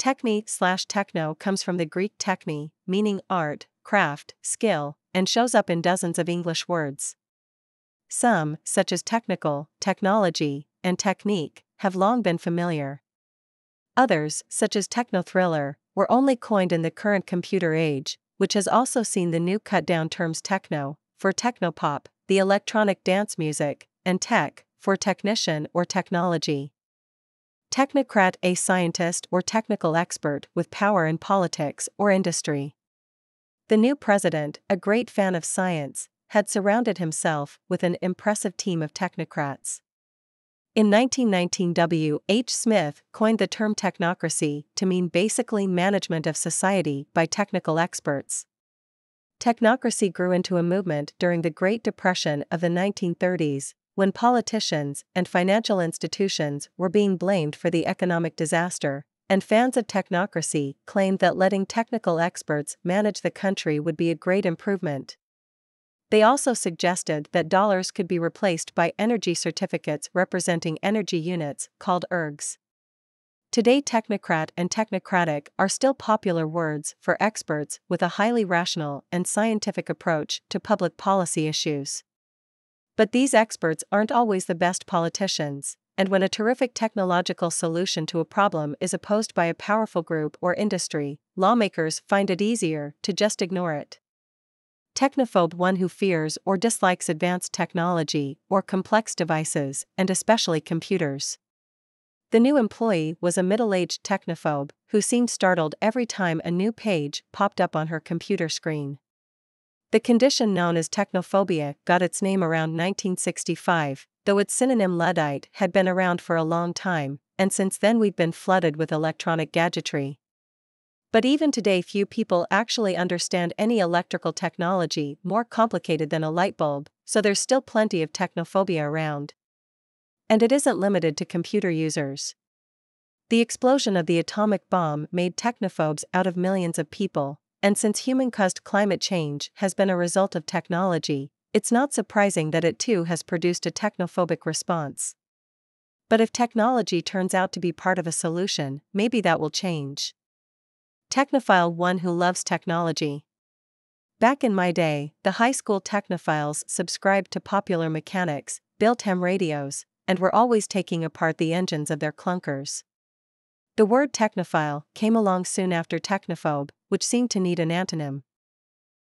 Techne/techno comes from the Greek techne, meaning art, craft, skill, and shows up in dozens of English words. Some, such as technical, technology, and technique, have long been familiar. Others, such as techno-thriller, were only coined in the current computer age, which has also seen the new cut-down terms techno, for technopop, the electronic dance music, and tech, for technician or technology. Technocrat, a scientist or technical expert with power in politics or industry. The new president, a great fan of science, had surrounded himself with an impressive team of technocrats. In 1919, W. H. Smith coined the term technocracy to mean basically management of society by technical experts. Technocracy grew into a movement during the Great Depression of the 1930s, when politicians and financial institutions were being blamed for the economic disaster, and fans of technocracy claimed that letting technical experts manage the country would be a great improvement. They also suggested that dollars could be replaced by energy certificates representing energy units, called ERGs. Today, technocrat and technocratic are still popular words for experts with a highly rational and scientific approach to public policy issues. But these experts aren't always the best politicians, and when a terrific technological solution to a problem is opposed by a powerful group or industry, lawmakers find it easier to just ignore it. Technophobe, one who fears or dislikes advanced technology or complex devices, and especially computers. The new employee was a middle-aged technophobe who seemed startled every time a new page popped up on her computer screen. The condition known as technophobia got its name around 1965, though its synonym Luddite had been around for a long time, and since then we've been flooded with electronic gadgetry. But even today, few people actually understand any electrical technology more complicated than a light bulb, so there's still plenty of technophobia around. And it isn't limited to computer users. The explosion of the atomic bomb made technophobes out of millions of people, and since human-caused climate change has been a result of technology, it's not surprising that it too has produced a technophobic response. But if technology turns out to be part of a solution, maybe that will change. Technophile, one who loves technology. Back in my day, the high school technophiles subscribed to Popular Mechanics, built ham radios, and were always taking apart the engines of their clunkers. The word technophile came along soon after technophobe, which seemed to need an antonym.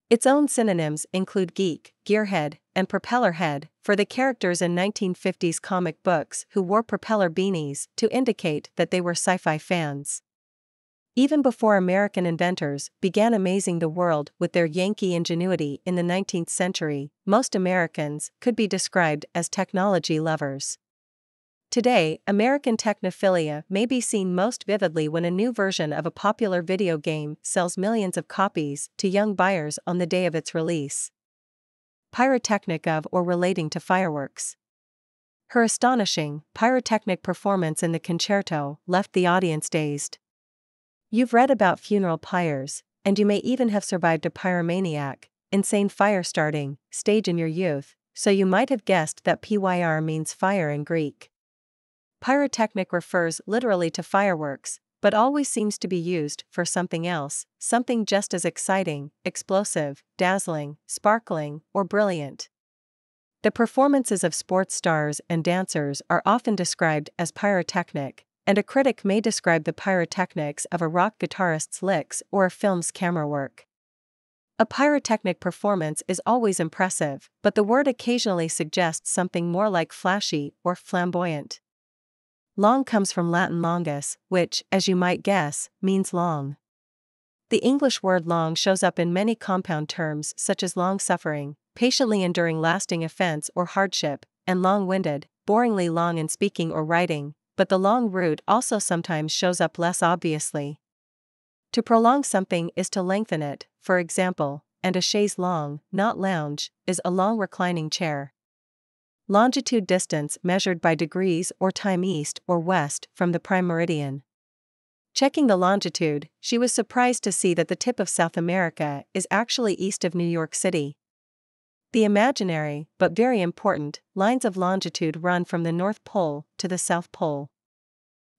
Its own synonyms include geek, gearhead, and propeller head for the characters in 1950s comic books who wore propeller beanies to indicate that they were sci-fi fans. Even before American inventors began amazing the world with their Yankee ingenuity in the 19th century, most Americans could be described as technology lovers. Today, American technophilia may be seen most vividly when a new version of a popular video game sells millions of copies to young buyers on the day of its release. Pyrotechnic, of or relating to fireworks. Her astonishing, pyrotechnic performance in the concerto left the audience dazed. You've read about funeral pyres, and you may even have survived a pyromaniac, insane fire starting stage in your youth, so you might have guessed that pyr means fire in Greek. Pyrotechnic refers literally to fireworks, but always seems to be used for something else, something just as exciting, explosive, dazzling, sparkling, or brilliant. The performances of sports stars and dancers are often described as pyrotechnic, and a critic may describe the pyrotechnics of a rock guitarist's licks or a film's camera work. A pyrotechnic performance is always impressive, but the word occasionally suggests something more like flashy or flamboyant. Long comes from Latin longus, which, as you might guess, means long. The English word long shows up in many compound terms such as long-suffering, patiently enduring lasting offense or hardship, and long-winded, boringly long in speaking or writing, but the long root also sometimes shows up less obviously. To prolong something is to lengthen it, for example, and a chaise longue, not lounge, is a long reclining chair. Longitude, distance measured by degrees or time east or west from the prime meridian. Checking the longitude, she was surprised to see that the tip of South America is actually east of New York City. The imaginary, but very important, lines of longitude run from the North Pole to the South Pole.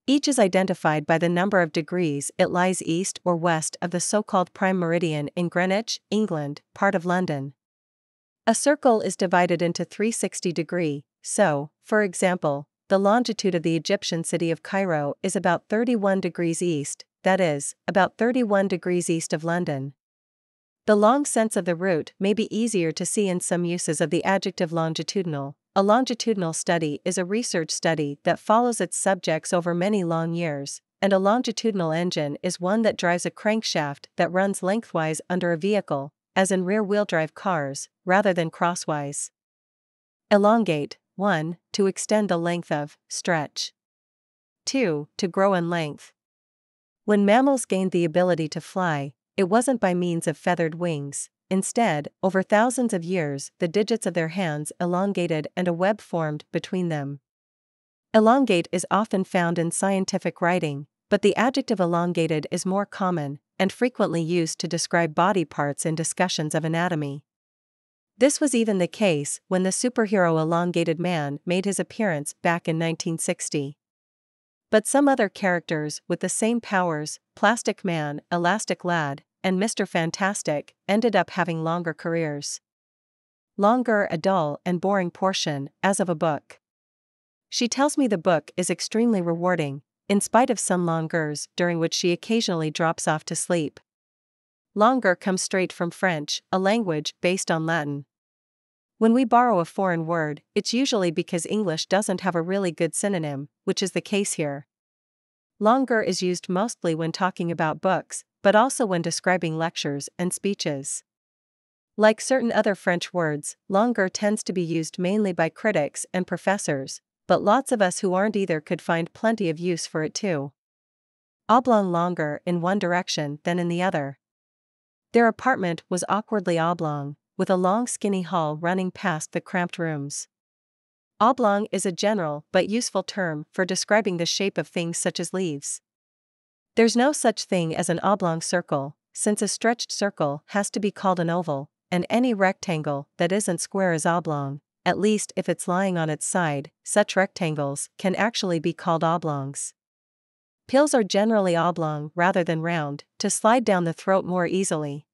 Each is identified by the number of degrees it lies east or west of the so-called prime meridian in Greenwich, England, part of London. A circle is divided into 360-degree, so, for example, the longitude of the Egyptian city of Cairo is about 31 degrees east, that is, about 31 degrees east of London. The long sense of the route may be easier to see in some uses of the adjective longitudinal. A longitudinal study is a research study that follows its subjects over many long years, and a longitudinal engine is one that drives a crankshaft that runs lengthwise under a vehicle, as in rear-wheel drive cars, rather than crosswise. Elongate: 1. To extend the length of, stretch. 2. To grow in length. When mammals gained the ability to fly, it wasn't by means of feathered wings. Instead, over thousands of years, the digits of their hands elongated and a web formed between them. Elongate is often found in scientific writing, but the adjective elongated is more common, and frequently used to describe body parts in discussions of anatomy. This was even the case when the superhero Elongated Man made his appearance back in 1960. But some other characters with the same powers, Plastic Man, Elastic Lad, and Mr. Fantastic, ended up having longer careers. Longer: a dull and boring portion, as of a book. She tells me the book is extremely rewarding, in spite of some longeurs during which she occasionally drops off to sleep. Longer comes straight from French, a language based on Latin. When we borrow a foreign word, it's usually because English doesn't have a really good synonym, which is the case here. Longer is used mostly when talking about books, but also when describing lectures and speeches. Like certain other French words, longer tends to be used mainly by critics and professors, but lots of us who aren't either could find plenty of use for it too. Oblong: longer in one direction than in the other. Their apartment was awkwardly oblong, with a long skinny hall running past the cramped rooms. Oblong is a general but useful term for describing the shape of things such as leaves. There's no such thing as an oblong circle, since a stretched circle has to be called an oval, and any rectangle that isn't square is oblong, at least if it's lying on its side. Such rectangles can actually be called oblongs. Pills are generally oblong rather than round, to slide down the throat more easily.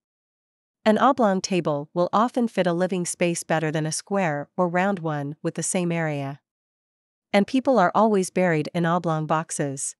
An oblong table will often fit a living space better than a square or round one with the same area. And people are always buried in oblong boxes.